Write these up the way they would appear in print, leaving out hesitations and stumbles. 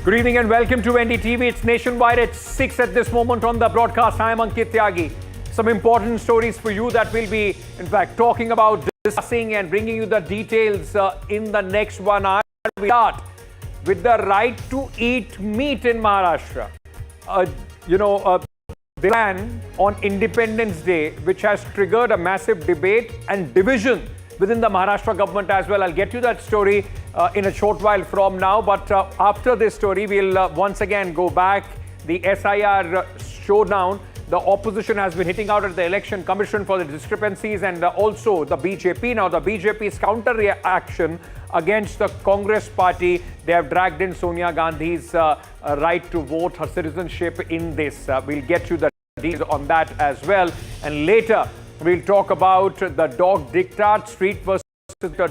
Good evening and welcome to NDTV. It's nationwide at 6 at this moment on the broadcast. I am Ankit Tyagi. Some important stories for you that we'll be, in fact, talking about, discussing and bringing you the details in the next 1 hour. We start with the right to eat meat in Maharashtra. The ban on Independence Day, which has triggered a massive debate and division within the Maharashtra government as well. I'll get you that story in a short while from now. But after this story, we'll once again go back. The SIR showdown. The opposition has been hitting out at the Election Commission for the discrepancies and also the BJP. Now, the BJP's counter-reaction against the Congress party, they have dragged in Sonia Gandhi's right to vote, her citizenship in this. We'll get you the details on that as well. And later, we'll talk about the dog diktat, street versus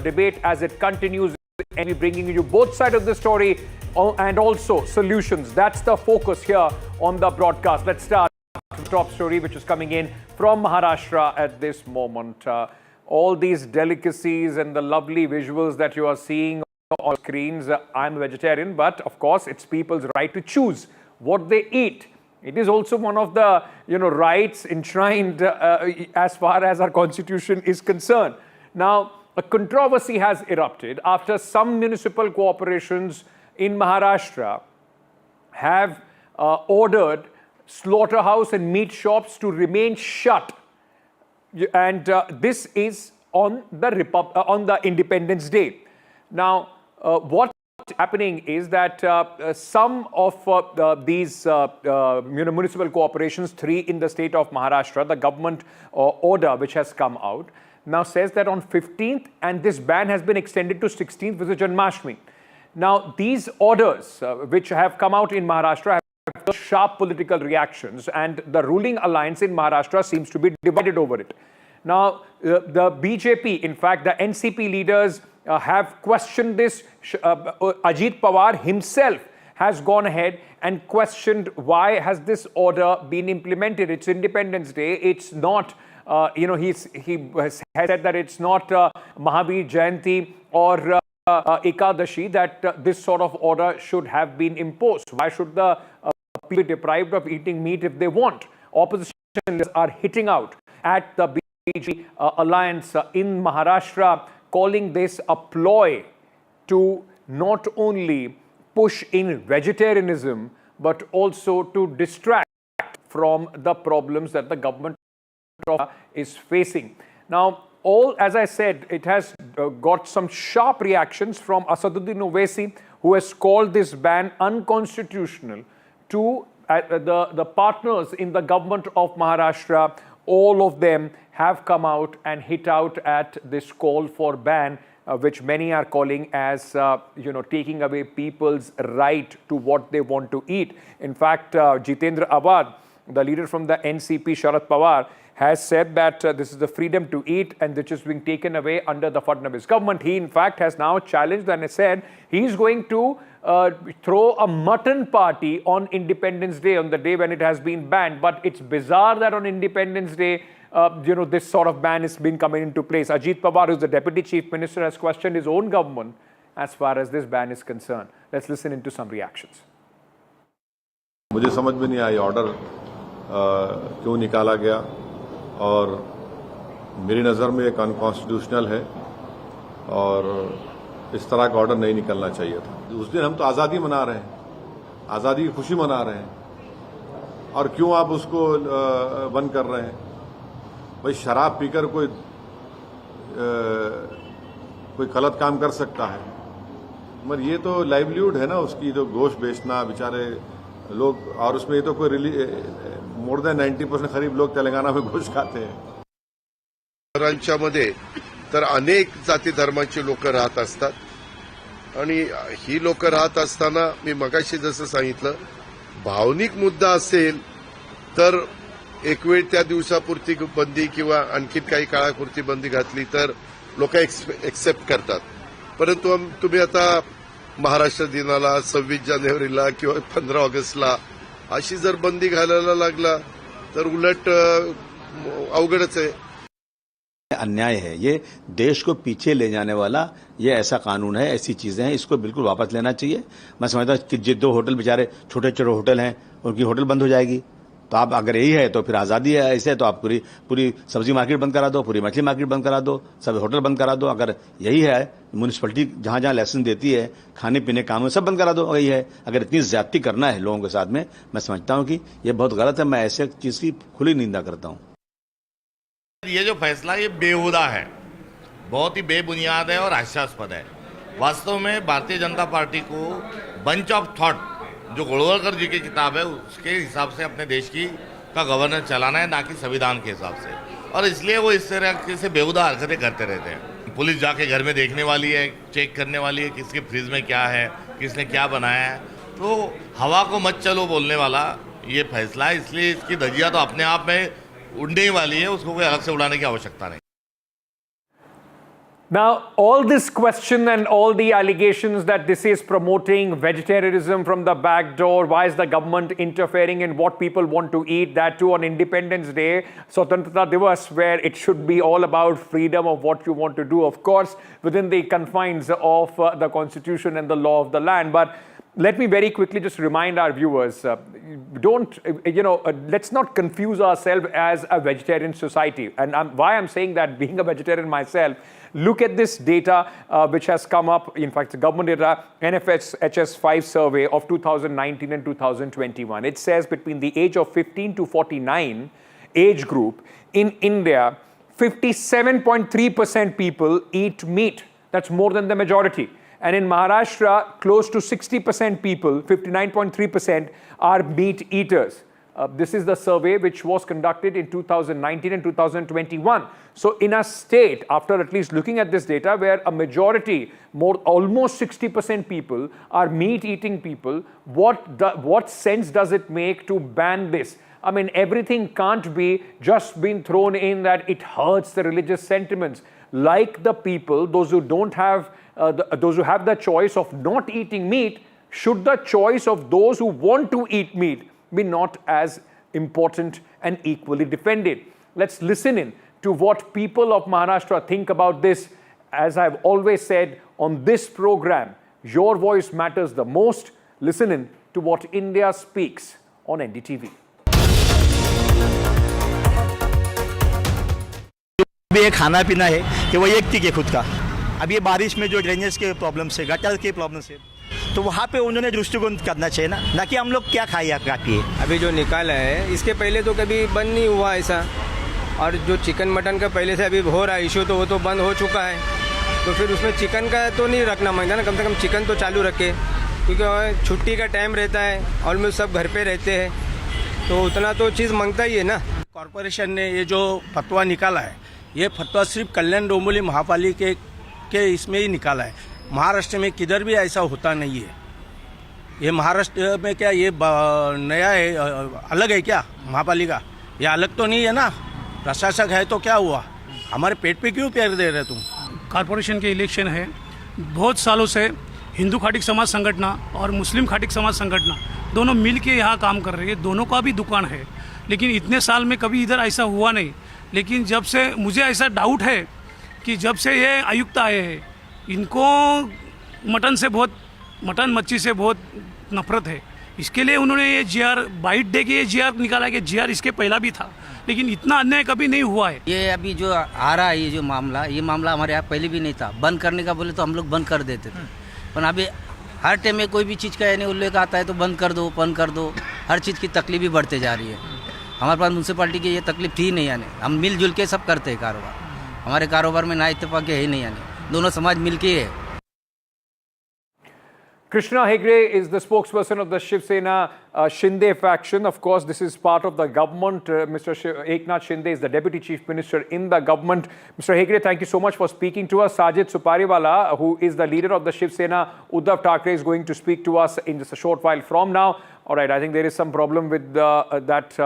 debate as it continues. And we're bringing you both sides of the story and also solutions. That's the focus here on the broadcast. Let's start with the top story, which is coming in from Maharashtra at this moment. All these delicacies and the lovely visuals that you are seeing on screens. I'm a vegetarian, but of course, it's people's right to choose what they eat. It is also one of the rights enshrined as far as our constitution is concerned. Now, a controversy has erupted after some municipal corporations in Maharashtra have ordered slaughterhouse and meat shops to remain shut. And this is on the Independence Day. Now, what's happening is that some of these municipal corporations, 3 in the state of Maharashtra, the government order which has come out, now says that on 15th, and this ban has been extended to 16th, which is Janmashtami. Now, these orders which have come out in Maharashtra have sharp political reactions, and the ruling alliance in Maharashtra seems to be divided over it. Now, the BJP, in fact, the NCP leaders have questioned this. Ajit Pawar himself has gone ahead and questioned why has this order been implemented. It's Independence Day. It's not, he has said that it's not Mahavir Jayanti or Ekadashi that this sort of order should have been imposed. Why should the people be deprived of eating meat if they want? Opposition are hitting out at the BJP alliance in Maharashtra, calling this a ploy to not only push in vegetarianism, but also to distract from the problems that the government is facing. Now, as I said, it has got some sharp reactions from Asaduddin Owaisi, who has called this ban unconstitutional, to the partners in the government of Maharashtra. All of them have come out and hit out at this call for ban, which many are calling as, taking away people's right to what they want to eat. In fact, Jitendra Awad, the leader from the NCP, Sharad Pawar, has said that this is the freedom to eat and which is being taken away under the Fadnavis government. He, in fact, has now challenged and has said he's going to throw a mutton party on Independence Day, on the day when it has been banned. But it's bizarre that on Independence Day, this sort of ban has been coming into place. Ajit Pawar, who's the Deputy Chief Minister, has questioned his own government as far as this ban is concerned. Let's listen into some reactions. मुझे समझ में नहीं I order क्यों निकाला गया, और मेरी नज़र में एक अनकॉन्स्टिट्यूशनल है और इस तरह का ऑर्डर नहीं निकलना चाहिए था। उस दिन हम तो आज़ादी मना रहे हैं, आज़ादी की खुशी मना रहे हैं, और क्यों आप उसको बंद कर रहे हैं? भाई, शराब पीकर कोई गलत काम कर सकता है, मगर ये तो लाइवलीहुड है ना उसकी, तो गोश्त बेचना बेचारे लोग, और उसमें ये तो कोई मोर दॅन 90% खरीब लोग तेलंगाना में घोष खाते हैं. शहरांच्यामध्ये तर अनेक जाती धर्माची लोक राहत असतात, आणि ही लोक राहत असताना मी मगाशी जसं सांगितलं, भावनिक मुद्दा असेल तर एक वेळ त्या दिवसापुरती बंदी किंवा आणखी काही काळापुरती बंदी घातली तर लोक एक्सेप्ट करतात. परंतु तुम्ही आता महाराष्ट्र दिनाला, 26 जानेवारीला किंवा 15 ऑगस्टला अशी जर बंदी घालायला लागला तर उलट अवघडच आहे. अन्याय है, ये देश को पीछे ले जाने वाला ये ऐसा कानून है, ऐसी चीजें हैं, इसको बिल्कुल वापस लेना चाहिए। मैं समझता हूं कि जो होटल बेचारे छोटे छोटे होटल हैं उनकी होटल बंद हो जाएगी। तो आप अगर यही है तो फिर आज़ादी है, ऐसे है तो आप पूरी सब्जी मार्केट बंद करा दो, पूरी मछली मार्केट बंद करा दो, सब होटल बंद करा दो। अगर यही है, म्यूनिसिपलिटी जहां जहां लाइसेंस देती है खाने पीने कानून सब बंद करा दो। यही है, अगर इतनी ज्यादती करना है लोगों के साथ में, मैं समझता हूं कि ये बहुत गलत है। मैं ऐसे चीज की खुली निंदा करता हूं। ये जो फैसला ये बेहुदा है, बहुत ही बेबुनियाद है और हास्यास्पद है। वास्तव में भारतीय जनता पार्टी को बंच ऑफ थॉट, जो गोलवलकर जी की किताब है, उसके हिसाब से अपने देश का गवर्नेंस चलाना है, ना कि संविधान के हिसाब से। और इसलिए वो इस तरह से बेहुदा हरकतें करते रहते हैं। पुलिस जाके घर में देखने वाली है, चेक करने वाली है किसके फ्रिज में क्या है, किसने क्या बनाया है। तो हवा को मत चलो बोलने वाला ये फैसला है, इसलिए इसकी धज्जियां तो अपने आप में उड़ने ही वाली है, उसको कोई अलग से उड़ाने की आवश्यकता नहीं। Now, all this question and all the allegations that this is promoting vegetarianism from the back door, why is the government interfering in what people want to eat, that too on Independence Day, Swatantrata Divas, where it should be all about freedom of what you want to do, of course, within the confines of the constitution and the law of the land. But let me very quickly just remind our viewers, let's not confuse ourselves as a vegetarian society. And why I'm saying that, being a vegetarian myself, look at this data which has come up, in fact, the government data, NFHS 5 survey of 2019 and 2021. It says between the age of 15 to 49 age group in India, 57.3% people eat meat. That's more than the majority. And in Maharashtra, close to 60% people, 59.3%, are meat eaters. This is the survey which was conducted in 2019 and 2021. So in a state, after at least looking at this data, where a majority, almost 60% people are meat-eating people, what sense does it make to ban this? I mean, everything can't be just been thrown in that it hurts the religious sentiments. Like the people, those who don't have, those who have the choice of not eating meat, should the choice of those who want to eat meat be not as important and equally defended? Let's listen in to what people of Maharashtra think about this. As I've always said on this program, your voice matters the most. Listen in to what India speaks on NDTV. ये खाना पीना है कि वो व्यक्ति के खुद का। अब ये बारिश में जो ड्रेनेज के प्रॉब्लम से, गटर के प्रॉब्लम से, तो वहाँ पे उन्होंने दृष्टिकोण करना चाहिए ना कि हम लोग क्या खाए या क्या पिए। अभी जो निकाला है इसके पहले तो कभी बंद नहीं हुआ ऐसा, और जो चिकन मटन का पहले से अभी हो रहा है इशू, तो वो तो बंद हो चुका है। तो फिर उसमें चिकन का तो नहीं रखना मांगता ना, कम से कम चिकन तो चालू रखे, क्योंकि छुट्टी का टाइम रहता है, ऑलमोस्ट सब घर पे रहते हैं, तो उतना तो चीज़ मांगता ही है ना। कॉरपोरेशन ने ये जो फतवा निकाला है, ये फतवा सिर्फ कल्याण डोंबिवली महापालिका के इसमें ही निकाला है। महाराष्ट्र में किधर भी ऐसा होता नहीं है। ये महाराष्ट्र में क्या ये नया है, अलग है क्या महापालिका? ये अलग तो नहीं है ना, प्रशासक है तो क्या हुआ? हमारे पेट पे क्यों पैर दे रहे तुम? कॉरपोरेशन के इलेक्शन है, बहुत सालों से हिंदू खाटिक समाज संगठन और मुस्लिम खाटिक समाज संगठन दोनों मिल के यहाँ काम कर रहे हैं। दोनों का भी दुकान है, लेकिन इतने साल में कभी इधर ऐसा हुआ नहीं। लेकिन जब से मुझे ऐसा डाउट है कि जब से ये आयुक्त आए हैं, इनको मटन मच्छी से बहुत नफरत है। इसके लिए उन्होंने ये जीआर बाइट दे के ये जीआर निकाला कि जीआर इसके पहला भी था, लेकिन इतना अन्याय कभी नहीं हुआ है। ये अभी जो आ रहा है ये मामला हमारे यहाँ पहले भी नहीं था। बंद करने का बोले तो हम लोग बंद कर देते थे, पर अभी हर टाइम में कोई भी चीज़ का यानी उल्लेख आता है तो बंद कर दो। हर चीज़ की तकलीफ भी बढ़ते जा रही है। हमारे पास म्यूनसिपालिटी की ये तकलीफ थी नहीं, यानी हम मिलजुल के सब करते हैं कारोबार। हमारे कारोबार में ना इत्तेफाक है ही नहीं, यानी दोनों समाज मिल के है। Krishna Hegde is the spokesperson of the Shiv Sena Shinde faction. Of course, this is part of the government. Mr. Eknath Shinde is the Deputy Chief Minister in the government. Mr. Hegde, thank you so much for speaking to us. Sajid Supariwala, who is the leader of the Shiv Sena, Uddhav Thackeray, is going to speak to us in just a short while from now. All right, I think there is some problem with that.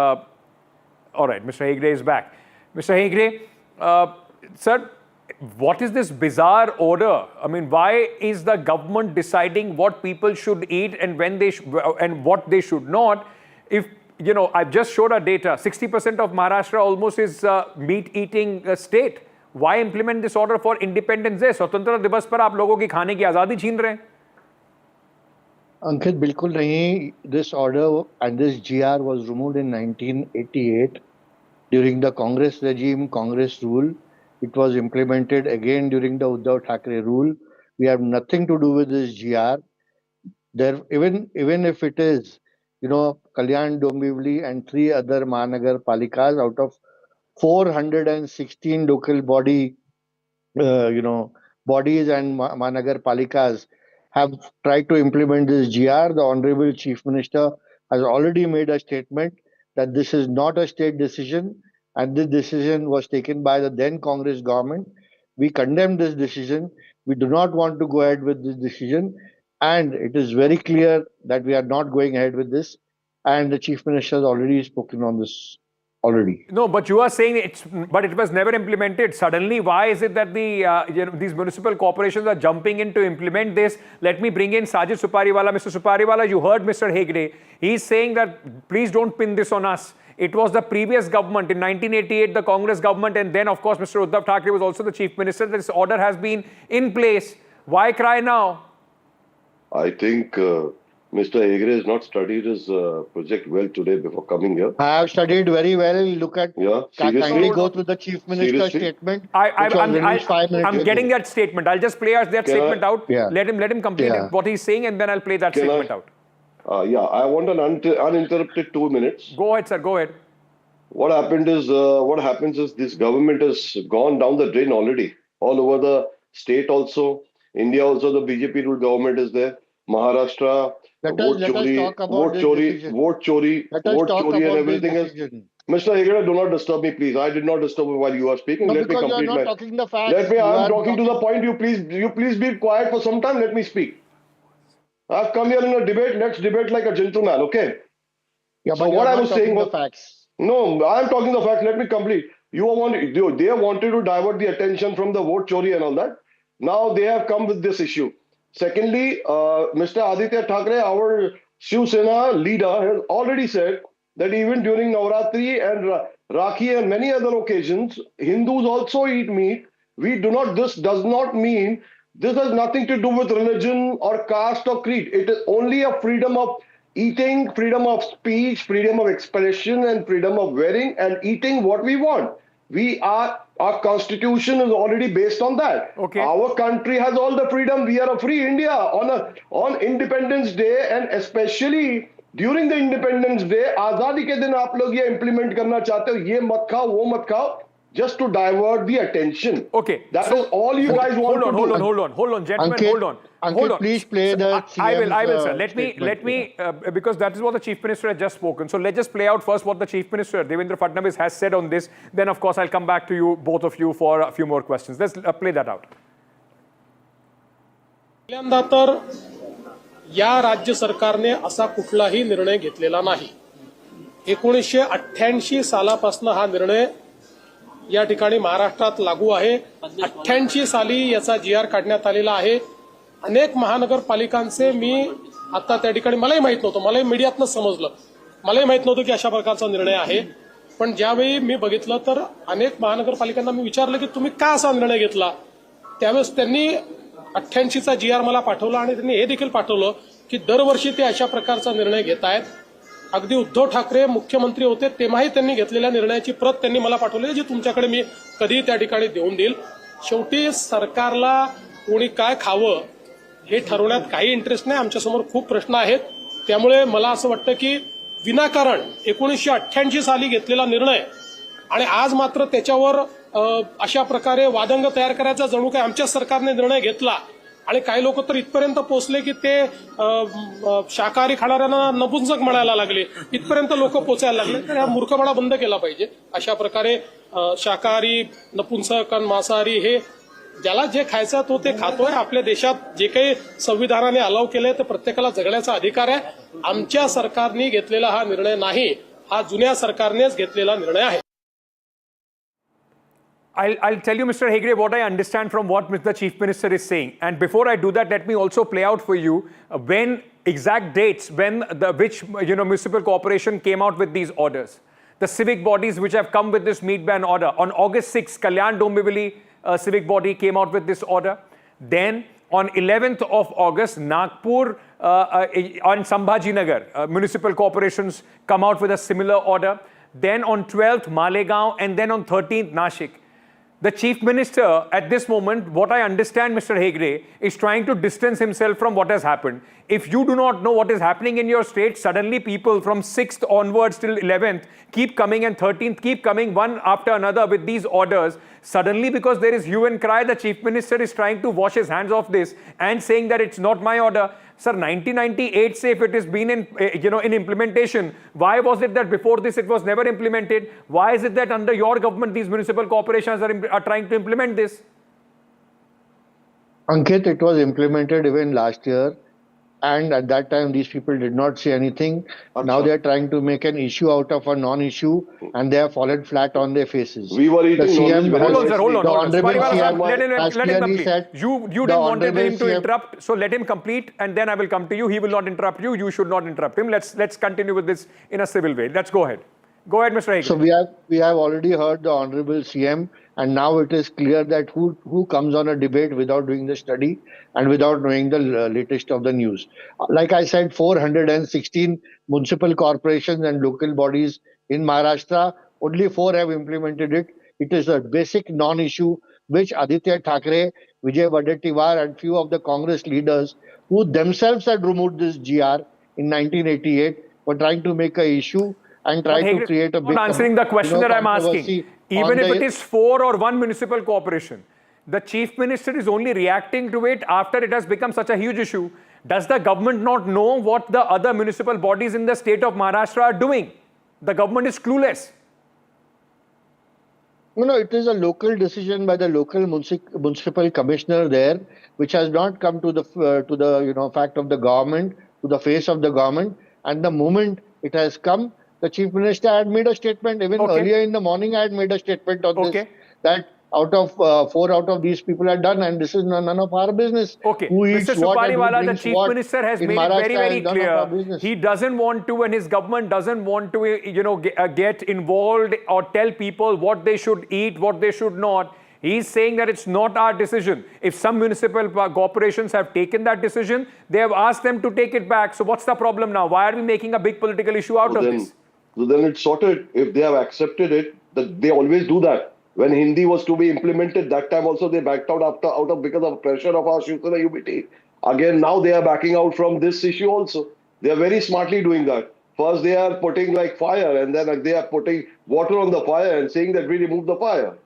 All right, Mr. Hegde is back. Mr. Hegde, sir, what is this bizarre order? I mean, why is the government deciding what people should eat and when they and what they should not? If I've just showed our data, 60% of Maharashtra almost is meat-eating state. Why implement this order for Independence Day? स्वतंत्रता दिवस पर आप लोगों की खाने की आजादी छीन रहे हैं? अंकित, बिल्कुल नहीं. This order and this GR was removed in 1988 during the Congress regime, Congress rule. It was implemented again during the Uddhav Thackeray rule. We have nothing to do with this GR. There, even if it is, Kalyan-Dombivli and 3 other Mahanagar Palikas out of 416 local bodies and Mahanagar Palikas have tried to implement this GR. The Honorable Chief Minister has already made a statement that this is not a state decision, and this decision was taken by the then Congress government. We condemn this decision. We do not want to go ahead with this decision, and it is very clear that we are not going ahead with this, and the Chief Minister has already spoken on this already. No, but you are saying it was never implemented. Suddenly, why is it that these municipal corporations are jumping in to implement this? Let me bring in Sajid Supariwala. Mr. Supariwala, you heard Mr. Hegde. He's saying that please don't pin this on us. It was the previous government in 1988, the Congress government, and then of course Mr. Uddhav Thackeray was also the chief minister. This order has been in place. Why cry now? I think Mr. Hegde has not studied his project well today before coming here. I have studied very well. Look at, kindly go through the Chief Minister's statement. I'm getting that statement. I'll just play that statement out. Yeah. Let him complete what he's saying, and then I'll play that statement out. I want an uninterrupted 2 minutes. Go ahead, sir. Go ahead. What happens is this government has gone down the drain already. All over the state also. India also, the BJP ruled government is there. Maharashtra, vote chori and everything else. Mr. Hegde, do not disturb me, please. I did not disturb you while you are speaking. No, let me complete you are not talking the facts. I am talking to the point. You please be quiet for some time. Let me speak. I've come here in a debate. Let's debate like a gentleman, okay? Yeah, so but what I was saying the facts. No, I am talking the facts. Let me complete. They wanted to divert the attention from the vote chori and all that. Now they have come with this issue. Secondly, Mr. Aditya Thackeray, our Shiv Sena leader, has already said that even during Navratri and Rakhi and many other occasions, Hindus also eat meat. This does not mean, this has nothing to do with religion or caste or creed. It is only a freedom of eating, freedom of speech, freedom of expression, and freedom of wearing and eating what we want. Our constitution is already based on that. Okay. Our country has all the freedom. We are a free India on Independence Day, and especially during the Independence Day, Azadi ke din aap log ye implement karna chahte ho, ye mat khao, wo mat khao, just to divert the attention. Okay. That is all you guys want to do. Hold on, gentlemen, Ankit, hold on. Please play the CM's, I will, sir. Let statement. me, because that is what the Chief Minister has just spoken. So let's just play out first what the Chief Minister, Devendra Fadnavis, has said on this. Then, of course, I'll come back to you, both of you, for a few more questions. Let's play that out. पहिल्यांदा तर या राज्य सरकारने असा कुठलाही निर्णय घेतलेला नाही. 1988 सालापासून हा निर्णय या ठिकाणी महाराष्ट्रात लागू आहे. 88 साली याचा GR काढण्यात आलेला आहे. अनेक महानगरपालिकांचे मी आता त्या ठिकाणी मलाही माहित नव्हतं, मलाही मीडियातनं समजलं, मलाही माहित नव्हतं की अशा प्रकारचा निर्णय आहे. पण ज्यावेळी मी बघितलं तर अनेक महानगरपालिकांना मी विचारलं की तुम्ही का असा निर्णय घेतला. त्यावेळेस त्यांनी 88चा GR मला पाठवला आणि त्यांनी हे देखील पाठवलं की दरवर्षी ते अशा प्रकारचा निर्णय घेत आहेत. अगदी उद्धव ठाकरे मुख्यमंत्री होते तेव्हाही त्यांनी घेतलेल्या निर्णयाची प्रत त्यांनी मला पाठवली, जी तुमच्याकडे मी कधी त्या ठिकाणी देऊन देईल. शेवटी सरकारला कोणी काय खावं हे ठरवण्यात काही इंटरेस्ट नाही. आमच्यासमोर खूप प्रश्न आहेत. त्यामुळे मला असं वाटतं की विनाकारण 1988 साली घेतलेला निर्णय आणि आज मात्र त्याच्यावर अशा प्रकारे वादंग तयार करायचा जणू काय आमच्याच सरकारने निर्णय घेतला. आणि काही लोक तर इथपर्यंत पोहोचले की ते शाकाहारी खाणाऱ्यांना नपुंसक म्हणायला लागले, इथपर्यंत लोक पोचायला लागले. तर हा मूर्खपणा बंद केला पाहिजे. अशा प्रकारे शाकाहारी, नपुंसक आणि मांसाहारी हे ज्याला जे खायचं तो ते खातोय. आपल्या देशात जे काही संविधानाने अलाव केलंय ते प्रत्येकाला जगण्याचा अधिकार आहे. आमच्या सरकारने घेतलेला हा निर्णय नाही, हा जुन्या सरकारनेच घेतलेला निर्णय आहे. I'll tell you, Mr. Hegde, what I understand from what the Chief Minister is saying. And before I do that, let me also play out for you when exact dates, when which municipal corporation came out with these orders. the civic bodies which have come with this meat ban order. On August 6th, Kalyan-Dombivli civic body came out with this order. Then on 11th of August, Nagpur on Sambhajinagar, municipal corporations come out with a similar order. Then on 12th, Malegaon, and then on 13th, Nashik. The Chief Minister at this moment, what I understand, Mr. Hegde, is trying to distance himself from what has happened. If you do not know what is happening in your state, suddenly people from 6th onwards till 11th keep coming and 13th keep coming one after another with these orders. Suddenly, because there is hue and cry, the Chief Minister is trying to wash his hands off this and saying that it's not my order. Sir, 1998 say if it has been in implementation, why was it that before this it was never implemented? Why is it that under your government these municipal corporations are trying to implement this? Ankit, it was implemented even last year, and at that time these people did not say anything. Now they are trying to make an issue out of a non-issue, and they have fallen flat on their faces. We were eating Hold on, sir, hold on. The Honorable CM Let him complete. said, You didn't want him to interrupt, so let him complete, and then I will come to you. He will not interrupt you. You should not interrupt him. Let's continue with this in a civil way. Let's go ahead. Go ahead, Mr. Hegde. So we have already heard the Honorable CM, and now it is clear that who comes on a debate without doing the study and without knowing the latest of the news. Like I said, 416 municipal corporations and local bodies in Maharashtra, only 4 have implemented it. It is a basic non-issue which Aditya Thackeray, Vijay Wadettiwar and few of the Congress leaders who themselves had removed this GR in 1988 were trying to make an issue and try to create a big... Not answering the question that I'm asking. Even if it is 4 or 1 municipal corporation, the Chief Minister is only reacting to it after it has become such a huge issue. Does the government not know what the other municipal bodies in the state of Maharashtra are doing? The government is clueless. No, it is a local decision by the local municipal commissioner there, which has not come to the fact of the government, to the face of the government. And the moment it has come, the Chief Minister had made a statement. Even earlier in the morning, I had made a statement on this, that out of 4 out of these people are done, and this is none of our business. Who eats Mr. Supariwala, the Chief Minister has made it very, very clear. He doesn't want to, and his government doesn't want to, get involved or tell people what they should eat, what they should not. He's saying that it's not our decision. If some municipal corporations have taken that decision, they have asked them to take it back. So what's the problem now? Why are we making a big political issue out of this? So then it's sorted. If they have accepted it, they always do that. When Hindi was to be implemented, that time also they backed out because of pressure of our Shivsena UBT. Again, now they are backing out from this issue also. They are very smartly doing that. First they are putting like fire, and then they are putting water on the fire and saying that we remove the fire.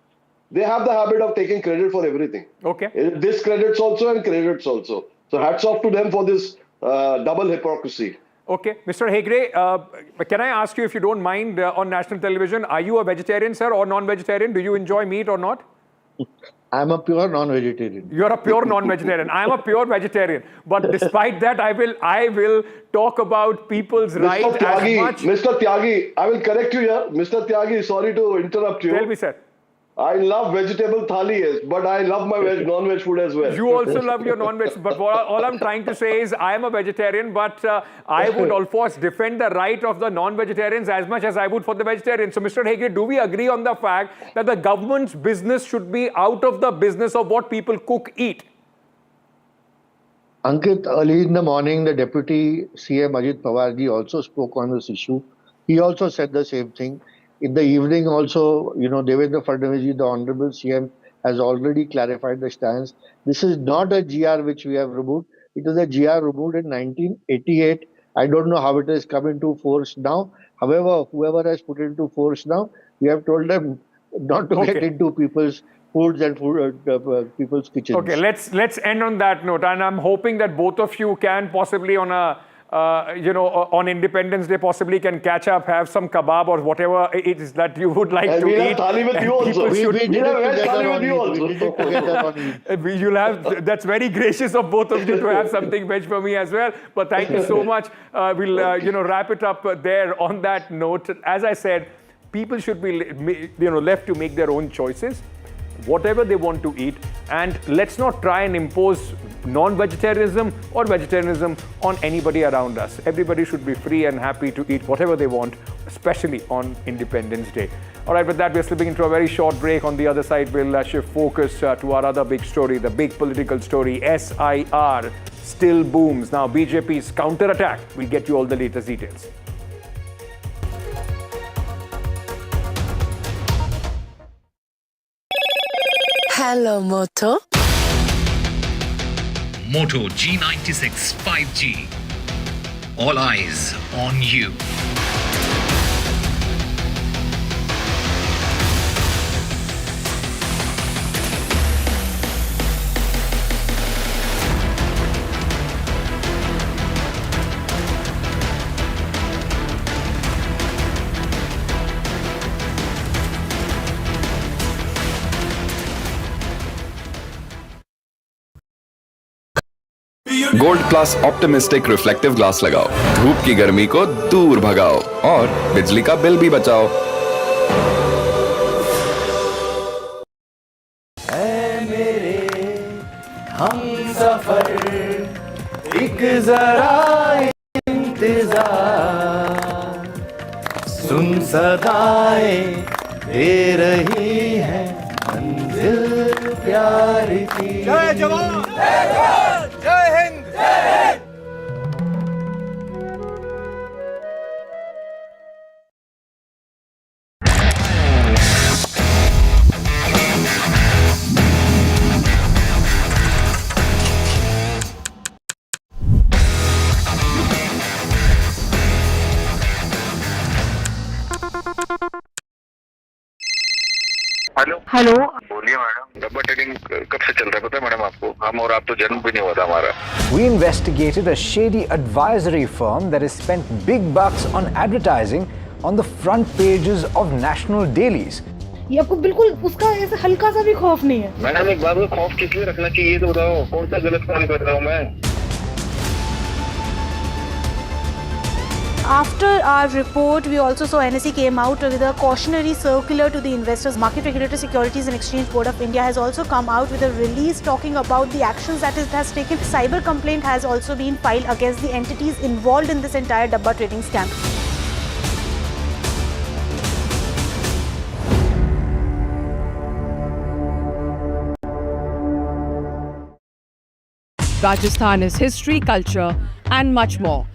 They have the habit of taking credit for everything. Discredits also and credits also. So hats off to them for this double hypocrisy. Okay. Mr. Hegde, can I ask you, if you don't mind, on national television, are you a vegetarian, sir, or non-vegetarian? Do you enjoy meat or not? I'm a pure non-vegetarian. You're a pure non-vegetarian. I'm a pure vegetarian. But despite that, I will talk about people's right as much. Mr. Tyagi, I will correct you here. Mr. Tyagi, sorry to interrupt you. Tell me, sir. I love vegetable thali, but I love my non-veg food as well. You also love your non-veg, but all I'm trying to say is I am a vegetarian, but I would of course defend the right of the non-vegetarians as much as I would for the vegetarians. So, Mr. Hegde, do we agree on the fact that the government's business should be out of the business of what people cook, eat? Ankit, early in the morning, the Deputy CM Ajit Pawarji also spoke on this issue. He also said the same thing. In the evening also, Devendra Fadnavis, the Honorable CM, has already clarified the stance. This is not a GR which we have removed. It is a GR removed in 1988. I don't know how it has come into force now. However, whoever has put it into force now, we have told them not to get into people's foods and people's kitchens. Okay, let's end on that note. And I'm hoping that both of you can possibly on a on Independence Day possibly can catch up, have some kebab or whatever it is that you would like to eat. And thali with you also. We did thali with you also. That's very gracious of both of you to have something veg for me as well. But thank you so much. We'll wrap it up there on that note. As I said, people should be left to make their own choices, whatever they want to eat, and let's not try and impose non-vegetarianism or vegetarianism on anybody around us. Everybody should be free and happy to eat whatever they want. especially on Independence Day. All right, with that, we're slipping into a very short break. On the other side, we'll shift focus to our other big story, the big political story. SIR still booms. Now, BJP's counter-attack. We'll get you all the latest details. Hello, Moto. Moto G96 5G. All eyes on you. Gold plus optimistic reflective glass लगाओ, धूप की गर्मी को दूर भगाओ और बिजली का बिल भी बचाओ। ऐ मेरे हमसफर एक जरा इंतजार, सुन सदाएं दे रही है मंजिल प्यार की। जय जवान, जय हिंद, जय हिंद। हेलो, बोलिए मैडम, डब्बा ट्रेडिंग कब से चल रहा है पता है मैडम आपको? हम और आप तो जन्म भी नहीं हुआ था हमारा। We investigated a shady advisory firm that has spent big bucks on advertising on the front pages of national dailies. ये आपको बिल्कुल उसका ऐसे हल्का सा भी खौफ नहीं है। मैडम एक बात को खौफ किस लिए रखना चाहिए तो बताओ, कौन सा गलत काम कर रहा हूँ मैं? After our report, we also saw NSE came out with a cautionary circular to the investors. Market Regulator Securities and Exchange Board of India has also come out with a release talking about the actions that it has taken. Cyber complaint has also been filed against the entities involved in this entire dabba trading scam. Rajasthan is history, culture, and much more.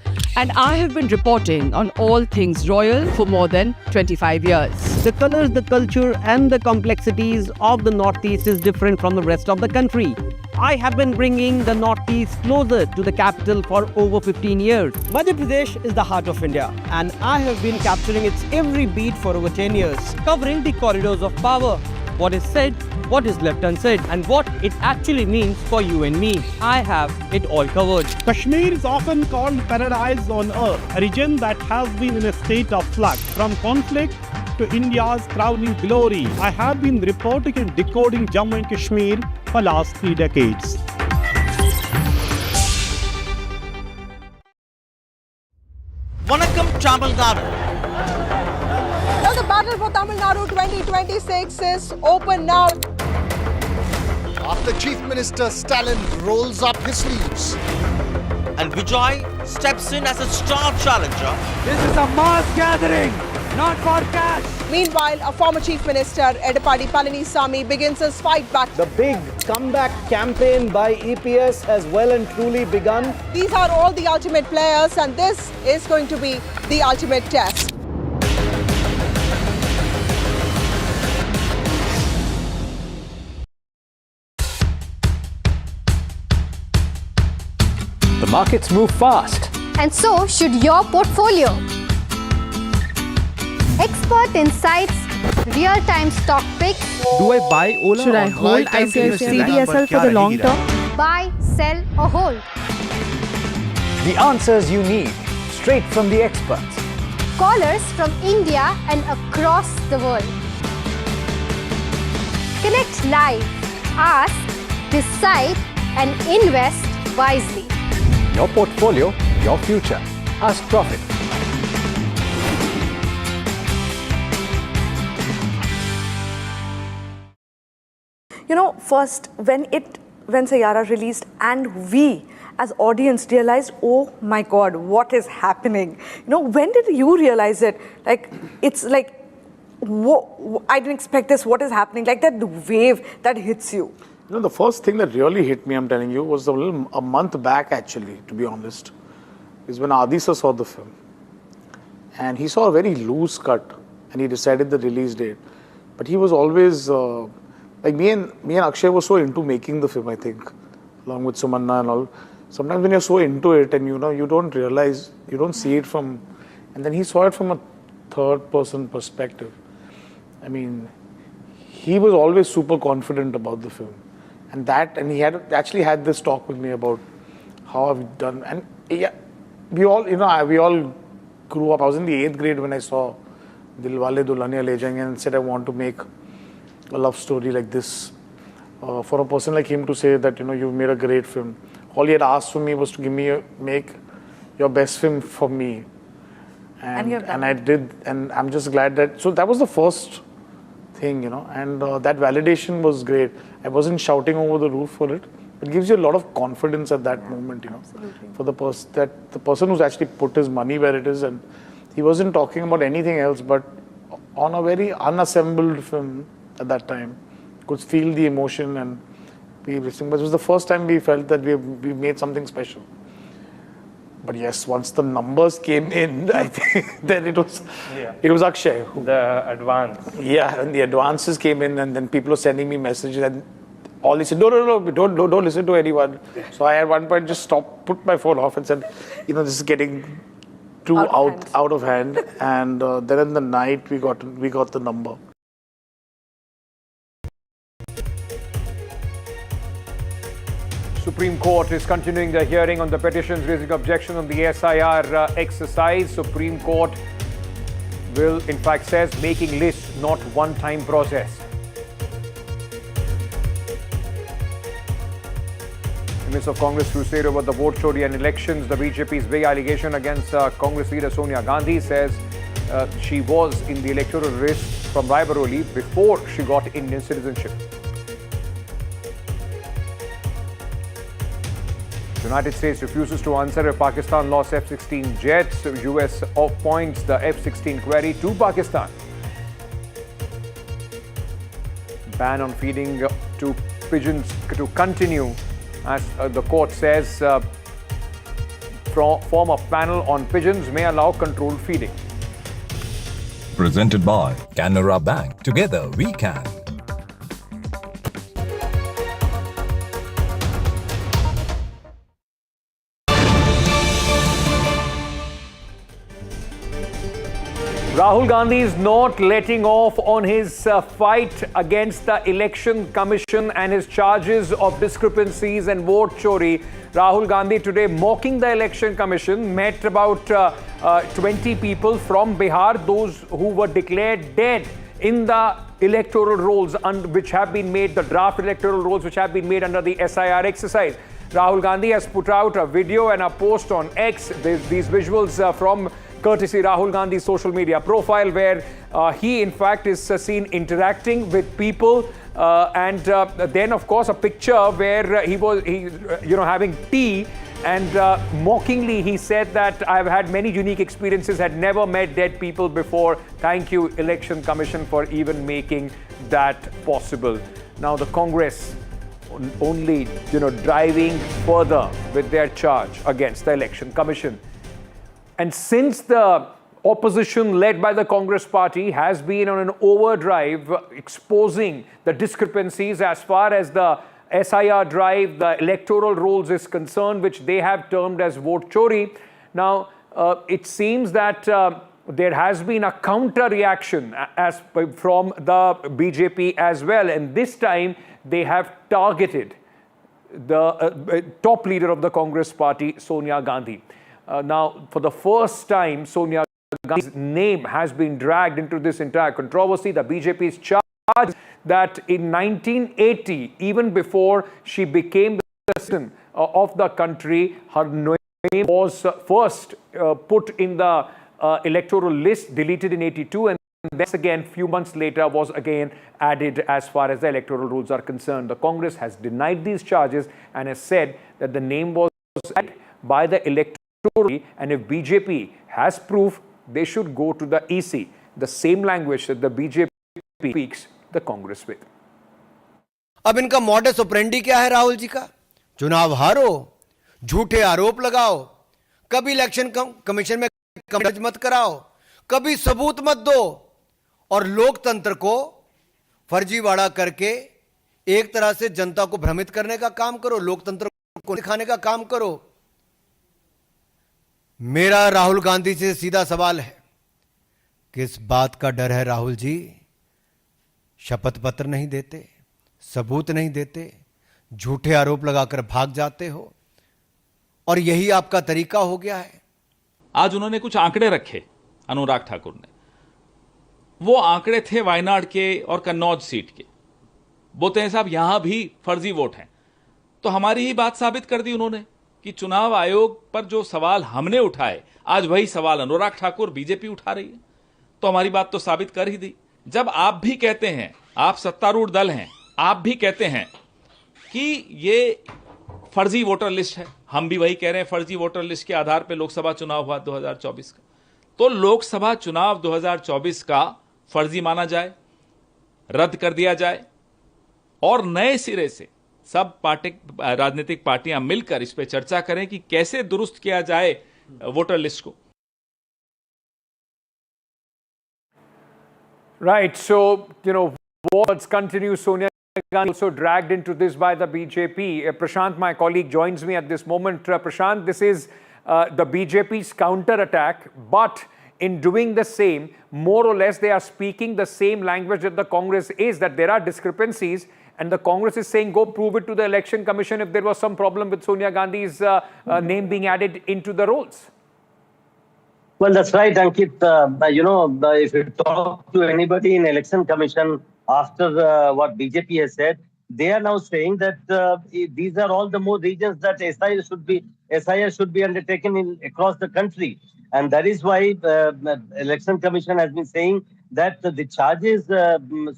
And I have been reporting on all things royal for more than 25 years. The colors, the culture, and the complexities of the Northeast is different from the rest of the country. I have been bringing the Northeast closer to the capital for over 15 years. Madhya Pradesh is the heart of India, and I have been capturing its every beat for over 10 years, covering the corridors of power, what is said, what is left unsaid, and what it actually means for you and me. I have it all covered. Kashmir is often called paradise on earth, a region that has been in a state of flux from conflict to India's crowning glory. I have been reporting and decoding Jammu and Kashmir for last 3 decades. Vanakkam Tamil Nadu. Now the battle for Tamil Nadu 2026 is open now. After Chief Minister Stalin rolls up his sleeves. And Vijay steps in as a star challenger. This is a mass gathering, not for cash. Meanwhile, a former Chief Minister, Edapadi Palanisamy, begins his fight back. The big comeback campaign by EPS has well and truly begun. These are all the ultimate players, and this is going to be the ultimate test. The markets move fast. And so should your portfolio. Expert insights, real-time stock picks. Do I buy Ola? Should I hold CDSL for the long term? Buy, sell or hold. The answers you need, straight from the experts. Callers from India and across the world. Connect live, ask, decide and invest wisely. Your portfolio, your future. Ask Profit. You know, first, when it when Sayyara released, and we as audience realized, oh my God, what is happening? You know, when did you realize it? Like, it's like, I didn't expect this. What is happening? Like that wave that hits you. You know, the first thing that really hit me, I'm telling you, was a month back actually, to be honest, is when Adi sir saw the film. And he saw a very loose cut and he decided the release date. But he was always, like me and Akshay were so into making the film, I think, along with Sumanna and all. Sometimes when you're so into it and you know, you don't realize, you don't see it from, and then he saw it from a third person perspective. I mean, he was always super confident about the film. And he had actually had this talk with me about how I've done. And yeah, we all grew up. I was in the 8th grade when I saw Dilwale Dulhaniya Le Jayenge and said I want to make a love story like this. For a person like him to say that, you know, you've made a great film. All he had asked for me was to make your best film for me. And I did, and I'm just glad that, so that was the first thing, you know, and that validation was great. I wasn't shouting over the roof for it. It gives you a lot of confidence at that moment, you know, for the person who's actually put his money where it is, and he wasn't talking about anything else, but on a very unassembled film at that time, could feel the emotion and be listening. But it was the first time we felt that we made something special. But yes, once the numbers came in, I think then it was Akshay. The advance. Yeah, and the advances came in, and then people were sending me messages, and all they said, no, don't listen to anyone. So I at one point just put my phone off and said, you know, this is getting too out of hand. And then in the night we got the number. Supreme Court is continuing the hearing on the petitions raising objection on the SIR exercise. Supreme Court will, in fact, says making lists not one-time process. In the midst of Congress crusade over the vote chori and elections, the BJP's big allegation against Congress leader Sonia Gandhi says she was in the electoral list from Raebareli before she got Indian citizenship. The United States refuses to answer if Pakistan lost F-16 jets. US points the F-16 query to Pakistan. Ban on feeding to pigeons to continue, as the court says. Form a panel on pigeons may allow controlled feeding. Presented by Canara Bank. Together we can. Rahul Gandhi is not letting off on his fight against the Election Commission and his charges of discrepancies and vote chori. Rahul Gandhi today mocking the Election Commission, met about 20 people from Bihar, those who were declared dead in the electoral rolls which have been made, the draft electoral rolls which have been made under the SIR exercise. Rahul Gandhi has put out a video and a post on X. These visuals from courtesy Rahul Gandhi's social media profile, where he in fact is seen interacting with people, and then of course a picture where he having tea, and mockingly he said that I've had many unique experiences, had never met dead people before. Thank you, Election Commission, for even making that possible. Now the Congress only driving further with their charge against the Election Commission. And since the opposition led by the Congress party has been on an overdrive exposing the discrepancies as far as the SIR drive, the electoral rolls is concerned, which they have termed as vote chori. Now, it seems that there has been a counter reaction from the BJP as well. And this time they have targeted the top leader of the Congress party, Sonia Gandhi. Now, for the first time, Sonia Gandhi's name has been dragged into this entire controversy. The BJP is charged that in 1980, even before she became the president of the country, her name was first put in the electoral list, deleted in 82, and then again, few months later, was again added as far as the electoral rules are concerned. The Congress has denied these charges and has said that the name was added by the electoral, and if BJP has proof, they should go to the EC, the same language that the BJP speaks the Congress with. अब इनका modus operandi क्या है राहुल जी का? चुनाव हारो, झूठे आरोप लगाओ, कभी इलेक्शन कमीशन में कवरेज मत कराओ, कभी सबूत मत दो, और लोकतंत्र को फर्जीवाड़ा करके एक तरह से जनता को भ्रमित करने का काम करो, लोकतंत्र को दिखाने का काम करो। मेरा राहुल गांधी से सीधा सवाल है, किस बात का डर है राहुल जी? शपथ पत्र नहीं देते, सबूत नहीं देते, झूठे आरोप लगाकर भाग जाते हो, और यही आपका तरीका हो गया है। आज उन्होंने कुछ आंकड़े रखे, अनुराग ठाकुर ने। वो आंकड़े थे वायनाड के और कन्नौज सीट के। बोलते हैं साहब यहां भी फर्जी वोट हैं। तो हमारी ही बात साबित कर दी उन्होंने कि चुनाव आयोग पर जो सवाल हमने उठाए, आज वही सवाल अनुराग ठाकुर बीजेपी उठा रही है। तो हमारी बात तो साबित कर ही दी। जब आप भी कहते हैं, आप सत्तारूढ़ दल हैं, आप भी कहते हैं कि ये फर्जी वोटर लिस्ट है, हम भी वही कह रहे हैं, फर्जी वोटर लिस्ट के आधार पर लोकसभा चुनाव हुआ 2024 का। तो लोकसभा चुनाव 2024 का फर्जी माना जाए, रद्द कर दिया जाए, और नए सिरे से सब राजनीतिक पार्टियां मिलकर इस पे चर्चा करें कि कैसे दुरुस्त किया जाए वोटर लिस्ट को। Right, so, words continue. Sonia Gandhi also dragged into this by the BJP. Prashant, my colleague, joins me at this moment. Prashant, this is the BJP's counter-attack, but in doing the same, more or less, they are speaking the same language that the Congress is, that there are discrepancies, and the Congress is saying, go prove it to the Election Commission if there was some problem with Sonia Gandhi's name being added into the rolls. Well, that's right, Ankit. If you talk to anybody in Election Commission after what BJP has said, they are now saying that these are all the more regions that SIS should be undertaken across the country. And that is why Election Commission has been saying that the charges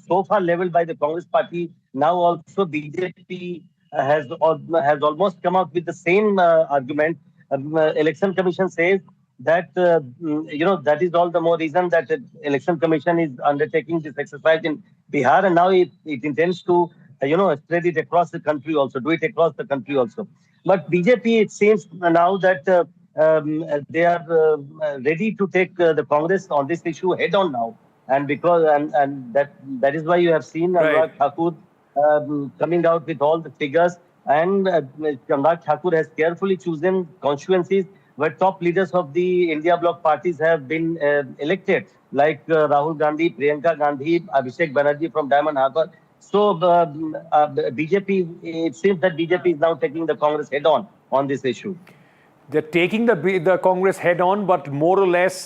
so far leveled by the Congress party, now also BJP has almost come out with the same argument. Election Commission says that, that is all the more reason that the Election Commission is undertaking this exercise in Bihar, and now it intends to, spread it across the country also, do it across the country also. But BJP, it seems now that they are ready to take the Congress on this issue head on now. And because and that is why you have seen Anurag Thakur coming out with all the figures, and Anurag Thakur has carefully chosen constituencies where top leaders of the India bloc parties have been elected, like Rahul Gandhi, Priyanka Gandhi, Abhishek Banerjee from Diamond Harbour. So BJP, it seems that BJP is now taking the Congress head on this issue. They're taking the Congress head on, but more or less,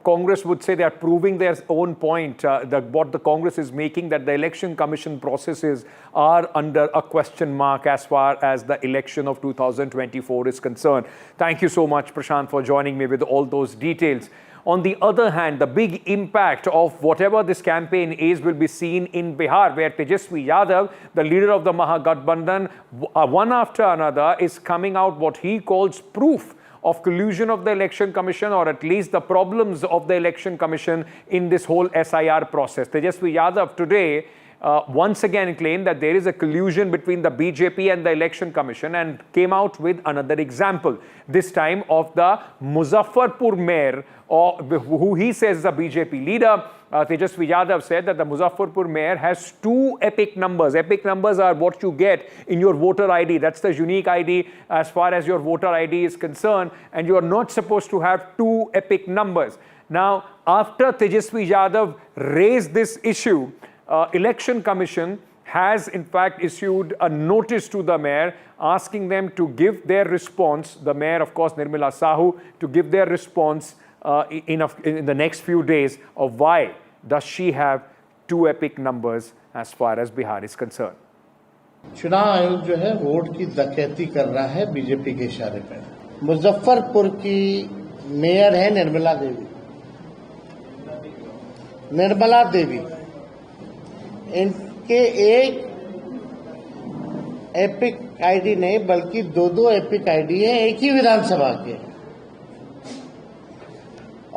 Congress would say they are proving their own point. What the Congress is making, that the election commission processes are under a question mark as far as the election of 2024 is concerned. Thank you so much, Prashant, for joining me with all those details. On the other hand, the big impact of whatever this campaign is will be seen in Bihar, where Tejasvi Yadav, the leader of the Maha Gadbandhan, one after another is coming out what he calls proof of collusion of the Election Commission, or at least the problems of the Election Commission in this whole SIR process. Tejasvi Yadav today once again claimed that there is a collusion between the BJP and the Election Commission, and came out with another example, this time of the Muzaffarpur mayor, who he says is a BJP leader. Tejasvi Yadav said that the Muzaffarpur mayor has two epic numbers. Epic numbers are what you get in your voter ID. That's the unique ID as far as your voter ID is concerned, and you are not supposed to have two epic numbers. Now, after Tejasvi Yadav raised this issue, Election Commission has in fact issued a notice to the mayor asking them to give their response, the mayor, of course, Nirmala Sahu, to give their response in the next few days of why does she have two epic numbers as far as Bihar is concerned. चुनाव आयोग जो है vote की डकैती कर रहा है BJP के इशारे पर। मुजफ्फरपुर की मेयर है निर्मला देवी, निर्मला देवी, इनके एक एपिक आईडी नहीं बल्कि दो एपिक आईडी है एक ही विधानसभा के,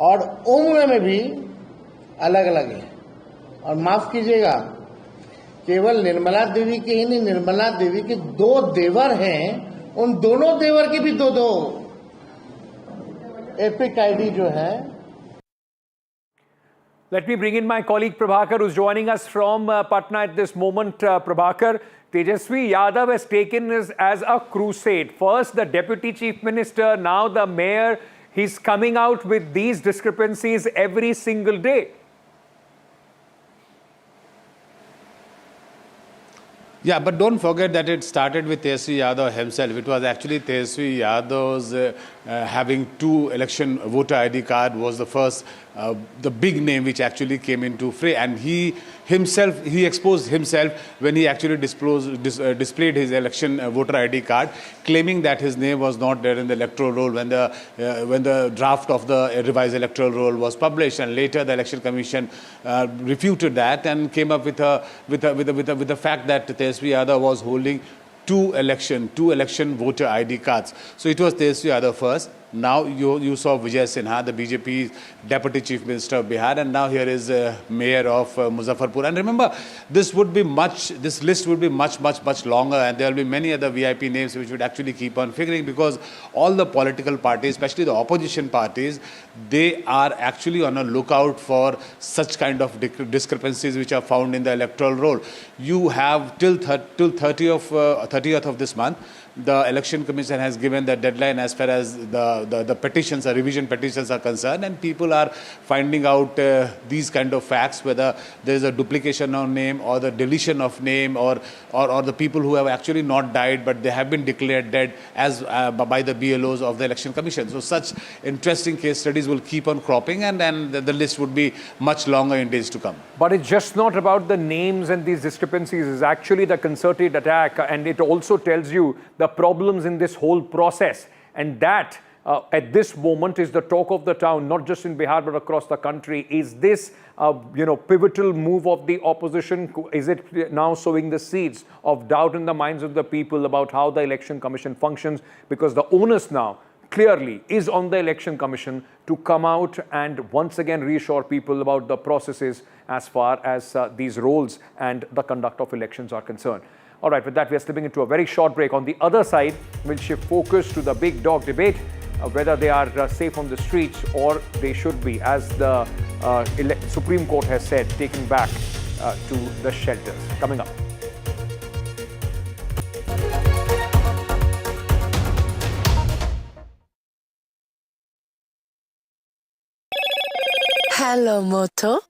और उम्र में भी अलग अलग है। और माफ कीजिएगा, केवल निर्मला देवी के ही नहीं, निर्मला देवी के 2 देवर हैं, उन दोनों देवर की भी 2 एपिक आईडी जो है। Let me bring in my colleague Prabhakar, who's joining us from Patna at this moment. Prabhakar, Tejasvi Yadav has taken this as a crusade. First, the Deputy Chief Minister, now the Mayor. He's coming out with these discrepancies every single day. Yeah, but don't forget that it started with Tejasvi Yadav himself. It was actually Tejasvi Yadav's having 2 election voter ID card was the first, the big name which actually came into fray. And he exposed himself when he actually displayed his election voter ID card, claiming that his name was not there in the electoral roll when the draft of the revised electoral roll was published. And later the Election Commission refuted that and came up with the fact that Tejasvi Yadav was holding 2 election voter ID cards. So it was Tejasvi Yadav first. Now you saw Vijay Sinha, the BJP Deputy Chief Minister of Bihar, and now here is Mayor of Muzaffarpur. And remember, this list would be much longer, and there will be many other VIP names which would actually keep on figuring, because all the political parties, especially the opposition parties, they are actually on a lookout for such kind of discrepancies which are found in the electoral roll. You have till 30th of this month. The Election Commission has given the deadline as far as the petitions, the revision petitions are concerned, and people are finding out these kind of facts, whether there is a duplication of name or the deletion of name, or the people who have actually not died but they have been declared dead as by the BLOs of the Election Commission. So such interesting case studies will keep on cropping, and the list would be much longer in days to come. But it's just not about the names and these discrepancies. It's actually the concerted attack, and it also tells you the problems in this whole process. And that, at this moment, is the talk of the town, not just in Bihar but across the country. Is this, pivotal move of the opposition? Is it now sowing the seeds of doubt in the minds of the people about how the Election Commission functions? Because the onus now clearly is on the Election Commission to come out and once again reassure people about the processes as far as these roles and the conduct of elections are concerned. All right, with that, we are slipping into a very short break. On the other side, we'll shift focus to the big dog debate, whether they are safe on the streets or they should be, as the Supreme Court has said, taken back to the shelters. Coming up. Hello, Moto.